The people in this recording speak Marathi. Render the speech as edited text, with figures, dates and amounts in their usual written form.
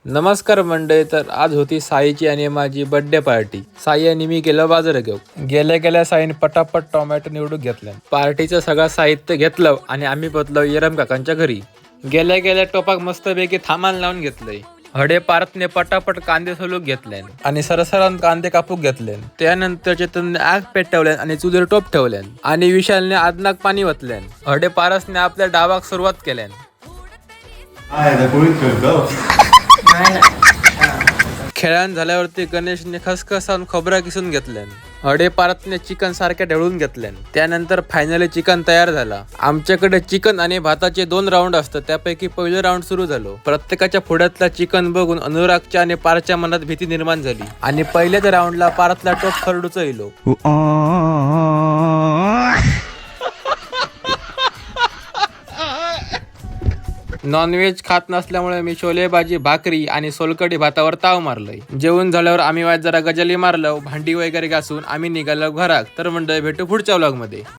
नमस्कार मंडळी. तर आज होती साईची आणि माझी बर्थडे पार्टी. साई आणि मी गेलो बाजार घेऊ. गेल्या साईने पटापट टोमॅटो निवडून घेतले. पार्टीचं सगळं साहित्य घेतलं आणि आम्ही पोचलो येरम काकांच्या घरी. गेल्या टोपाक मस्तपैकी थामान लावून घेतलंय. हडे पारतने पटापट कांदे सोलून घेतले आणि सरसरान कांदे कापूक घेतले. त्यानंतर चेतनने आग पेटवले आणि चुलीवर टोप ठेवले आणि विशालने आदनाक पाणी ओतले. हडे पारसने आपल्या डावाक सुरुवात केल्या. खेळान झाल्यावरती गणेशने खसखसान खोबरा किसून घेतले. हडे पारतने चिकन सारख्या ढवळून घेतले. त्यानंतर फायनली चिकन तयार झाला. आमच्याकडे चिकन आणि भाताचे 2 राऊंड असतात. त्यापैकी पहिलं राऊंड सुरू झालो. प्रत्येकाच्या पुढ्यातला चिकन बघून अनुरागच्या आणि पारच्या मनात भीती निर्माण झाली आणि पहिल्याच राऊंडला पारतला टोप खरडूच येलो. नॉनव्हेज खात नसल्यामुळे मी छोले भाजी, भाकरी आणि सोलकढी भातावर ताव मारलंय. जेवण झाल्यावर आम्ही जरा गजाली मारलं. भांडी वगैरे घासून आम्ही निघालो घरात. तर मंडळी भेटू पुढच्या व्लॉग मध्ये.